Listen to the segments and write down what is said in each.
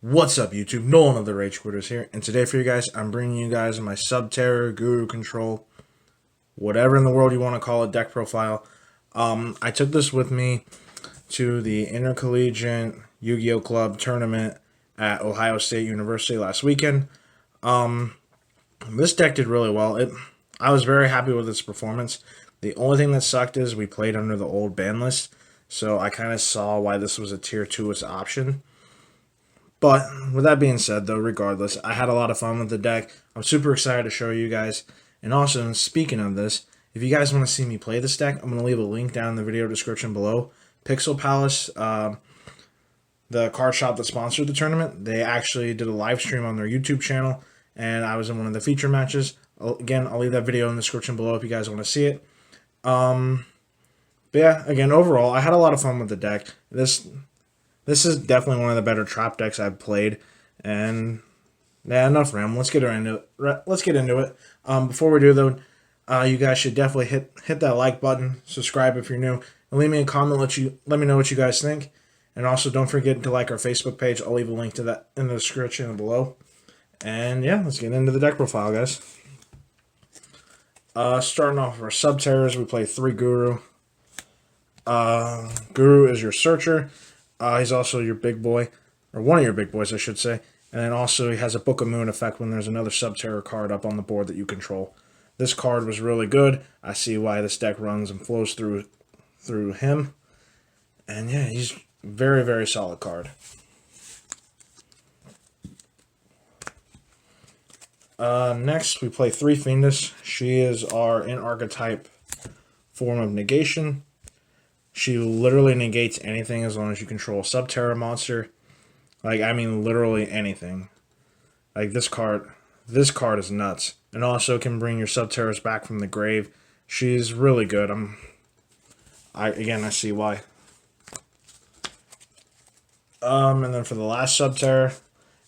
What's up, YouTube? Nolan of the Rage Quitters here, and today for you guys, I'm bringing you guys my Subterror, Guru Control, whatever in the world you want to call it, deck profile. I took this with me to the Intercollegiate Yu-Gi-Oh! Club tournament at Ohio State University last weekend. This deck did really well. I was very happy with its performance. The only thing that sucked is we played under the old ban list, so I kind of saw why this was a tier 2-ish option. But with that being said, though, regardless, I had a lot of fun with the deck. I'm super excited to show you guys. And also, speaking of this, if you guys want to see me play this deck, I'm going to leave a link down in the video description below. Pixel Palace, the card shop that sponsored the tournament, they actually did a live stream on their YouTube channel, and I was in one of the feature matches. Again, I'll leave that video in the description below if you guys want to see it. But yeah, again, overall, I had a lot of fun with the deck. This is definitely one of the better trap decks I've played, and yeah, enough rambling. Let's get into it. Before we do though, you guys should definitely hit that like button, subscribe if you're new, and leave me a comment. Let me know what you guys think, and also don't forget to like our Facebook page. I'll leave a link to that in the description below. And yeah, let's get into the deck profile, guys. Starting off with our Subterrors, we play 3 Guru. Guru is your searcher. He's also your big boy, or one of your big boys, I should say. And then also he has a Book of Moon effect when there's another Subterror card up on the board that you control. This card was really good. I see why this deck runs and flows through him. And yeah, he's very, very solid card. Next, we play 3 Fiendish. She is our in-archetype form of negation. She literally negates anything as long as you control a Subterror monster. Like, I mean, literally anything. Like, this card is nuts. And also can bring your Subterrors back from the grave. She's really good. I see why. And then for the last Subterror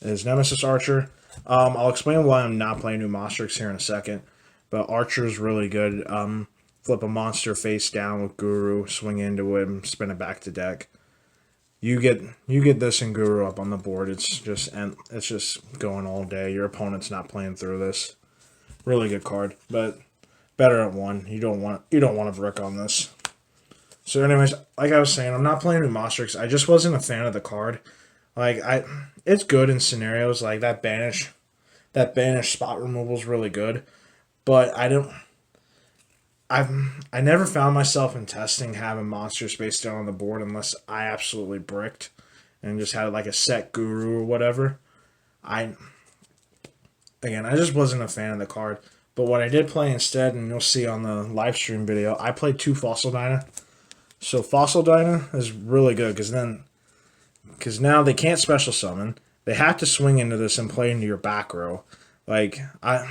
is Nemesis Archer. I'll explain why I'm not playing new Monstrix here in a second. But Archer is really good. Flip a monster face down with Guru, swing into him, spin it back to deck. You get this and Guru up on the board. It's just going all day. Your opponent's not playing through this. Really good card, but better at 1. You don't want a brick on this. So, anyways, like I was saying, I'm not playing with Monstrix. I just wasn't a fan of the card. Like it's good in scenarios like that banish spot removal is really good, but I never found myself in testing having monsters face down on the board unless I absolutely bricked and just had like a set Guru or whatever. I just wasn't a fan of the card. But what I did play instead, and you'll see on the live stream video, I played 2 Fossil Dyna. So Fossil Dyna is really good because now they can't special summon. They have to swing into this and play into your back row. Like I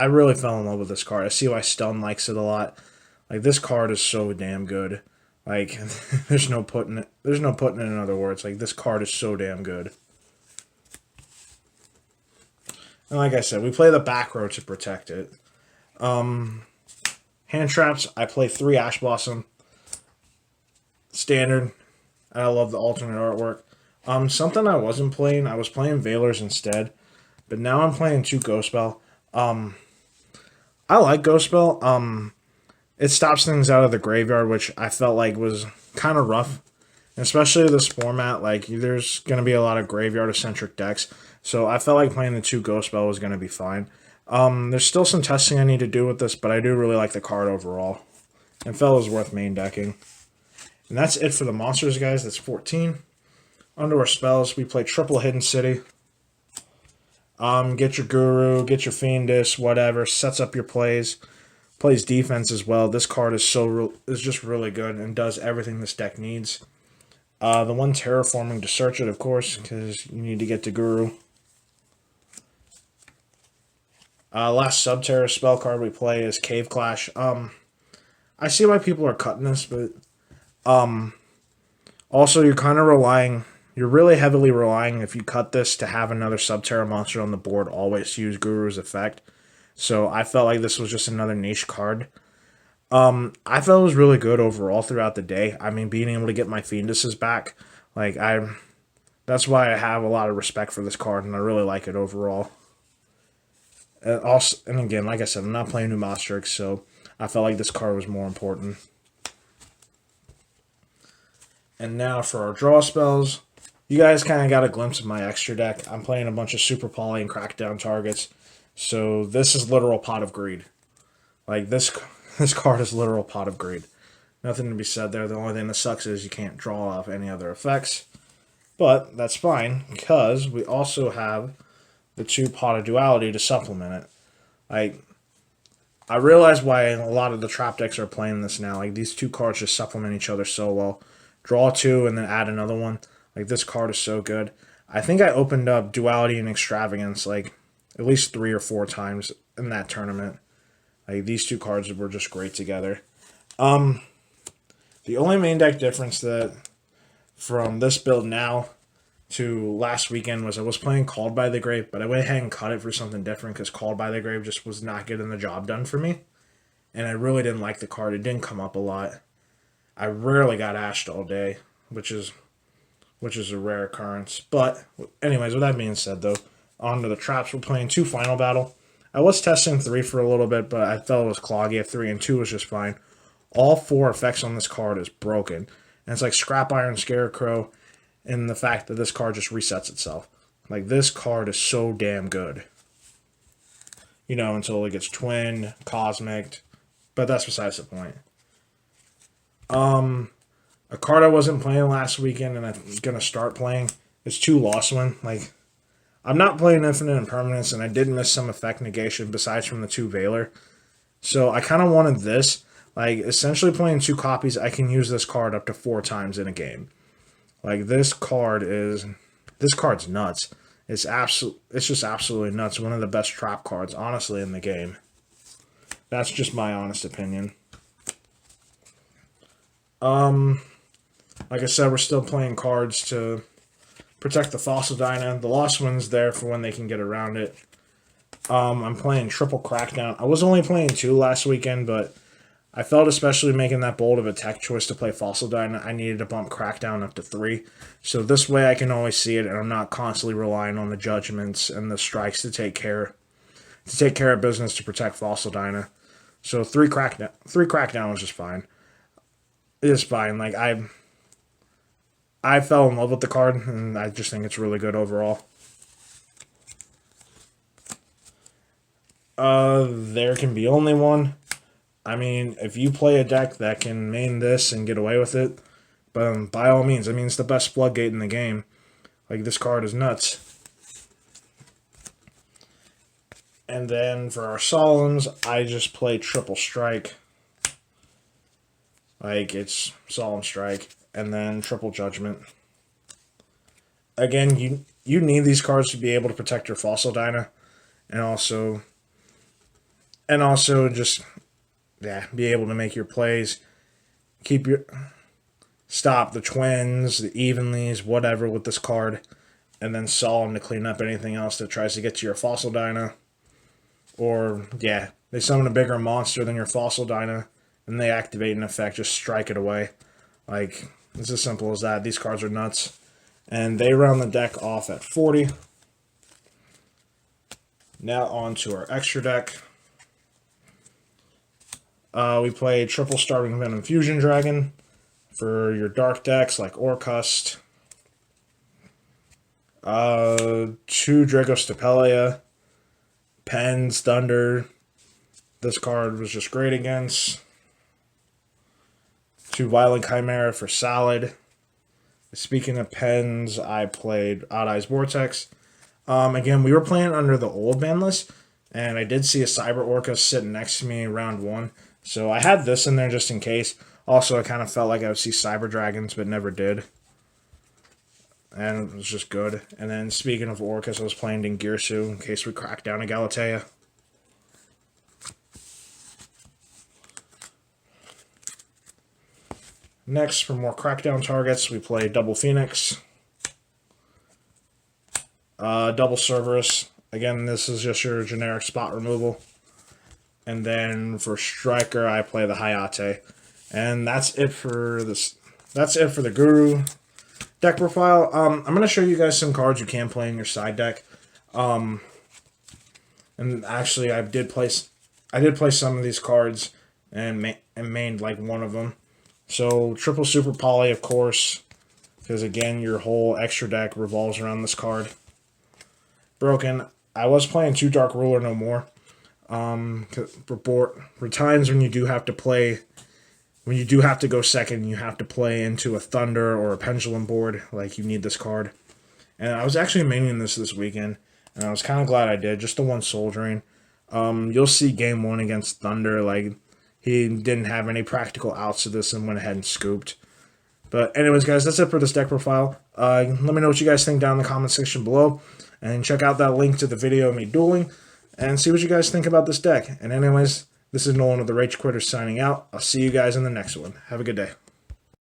really fell in love with this card. I see why Stun likes it a lot. Like, this card is so damn good. Like there's no putting it in other words. Like, this card is so damn good. And like I said, we play the back row to protect it. Hand traps, I play 3 Ash Blossom. Standard. I love the alternate artwork. Something I wasn't playing, I was playing Veilers instead. But now I'm playing 2 Ghost Spell. I like Ghost Spell. It stops things out of the graveyard, which I felt like was kind of rough. And especially this format, like, there's going to be a lot of graveyard-centric decks. So I felt like playing the 2 Ghost Spell was going to be fine. There's still some testing I need to do with this, but I do really like the card overall. And felt it was worth main decking. And that's it for the monsters, guys. That's 14. Under our spells, we play triple Hidden City. Get your Guru, get your Fiendish, whatever. Sets up your plays. Plays defense as well. This card is just really good and does everything this deck needs. The one terraforming to search it, of course, because you need to get to Guru. Last Subterror spell card we play is Cave Clash. I see why people are cutting this, but also you're really heavily relying if you cut this to have another Subterror monster on the board always use Guru's effect. So I felt like this was just another niche card. I felt it was really good overall throughout the day. I mean, being able to get my Fiendishes back, like That's why I have a lot of respect for this card, and I really like it overall. And again, like I said, I'm not playing Numastrix, so I felt like this card was more important. And now for our draw spells. You guys kind of got a glimpse of my extra deck. I'm playing a bunch of Super Poly and Crackdown targets. So this is literal Pot of Greed. Like this card is literal Pot of Greed. Nothing to be said there. The only thing that sucks is you can't draw off any other effects. But that's fine, because we also have the 2 Pot of Duality to supplement it. Like, I realize why a lot of the trap decks are playing this now. Like, these 2 cards just supplement each other so well. Draw 2 and then add another one. Like, this card is so good. I think I opened up Duality and Extravagance, like, at least 3 or 4 times in that tournament. Like, these 2 cards were just great together. The only main deck difference that from this build now to last weekend was I was playing Called by the Grave, but I went ahead and cut it for something different because Called by the Grave just was not getting the job done for me. And I really didn't like the card. It didn't come up a lot. I rarely got ashed all day, which is a rare occurrence. But anyways, with that being said, though, on to the traps. We're playing 2 Final Battle. I was testing 3 for a little bit, but I felt it was cloggy at 3, and 2 was just fine. All 4 effects on this card is broken. And it's like Scrap Iron Scarecrow, and the fact that this card just resets itself. Like, this card is so damn good. You know, until it gets twinned, cosmic, but that's besides the point. A card I wasn't playing last weekend and I'm gonna start playing is 2 Lost One. Like, I'm not playing Infinite Impermanence, and I did miss some effect negation besides from the 2 Veiler. So I kind of wanted this. Like, essentially playing 2 copies, I can use this card up to 4 times in a game. Like, this card's nuts. It's just absolutely nuts. One of the best trap cards, honestly, in the game. That's just my honest opinion. Like I said, we're still playing cards to protect the Fossil Dyna. The Lost One's there for when they can get around it. I'm playing triple Crackdown. I was only playing 2 last weekend, but I felt, especially making that bold of a tech choice to play Fossil Dyna, I needed to bump Crackdown up to 3. So this way I can always see it, and I'm not constantly relying on the judgments and the strikes to take care of business to protect Fossil Dyna. So 3 Crackdown was just fine. It is fine. Like, I fell in love with the card, and I just think it's really good overall. There can be only one. I mean, if you play a deck that can main this and get away with it, but by all means, I mean, it's the best floodgate in the game. Like, this card is nuts. And then for our Solemns, I just play Triple Strike. Like, it's Solemn Strike, and then Triple Judgment. Again, you need these cards to be able to protect your Fossil Dyna, and also just, yeah, be able to make your plays, stop the twins, the evenlies, whatever with this card, and then Solemn to clean up anything else that tries to get to your Fossil Dyna. Or, yeah, they summon a bigger monster than your Fossil Dyna, and they activate an effect, just strike it away. Like, it's as simple as that. These cards are nuts. And they round the deck off at 40. Now on to our extra deck. We play triple Starving Venom Fusion Dragon for your dark decks like Orcust. 2 Dragostapelia. Pens, Thunder. This card was just great against. 2 Violent Chimera for Salad. Speaking of pens, I played Odd Eyes Vortex. Again, we were playing under the old ban list, and I did see a Cyber Orca sitting next to me round 1. So I had this in there just in case. Also, I kind of felt like I would see Cyber Dragons, but never did. And it was just good. And then speaking of Orcas, I was playing Dingirsu in case we crack down a Galatea. Next, for more crackdown targets, we play Double Phoenix. Double Cerberus. Again, this is just your generic spot removal. And then for Striker, I play the Hayate. And that's it for this. That's it for the Guru. Deck profile. I'm going to show you guys some cards you can play in your side deck. And actually, I did play some of these cards and mained like one of them. So triple super poly, of course, because again, your whole extra deck revolves around this card. Broken. I was playing 2 Dark Ruler no more. For times when you do have to play, when you do have to go second, you have to play into a Thunder or a Pendulum board, like you need this card. And I was actually maining this weekend, and I was kind of glad I did. Just the one Soul Drain. You'll see game 1 against Thunder, like he didn't have any practical outs to this and went ahead and scooped. But anyways, guys, that's it for this deck profile. Let me know what you guys think down in the comment section below. And check out that link to the video of me dueling. And see what you guys think about this deck. And anyways, this is Nolan of the Rage Quitters signing out. I'll see you guys in the next one. Have a good day.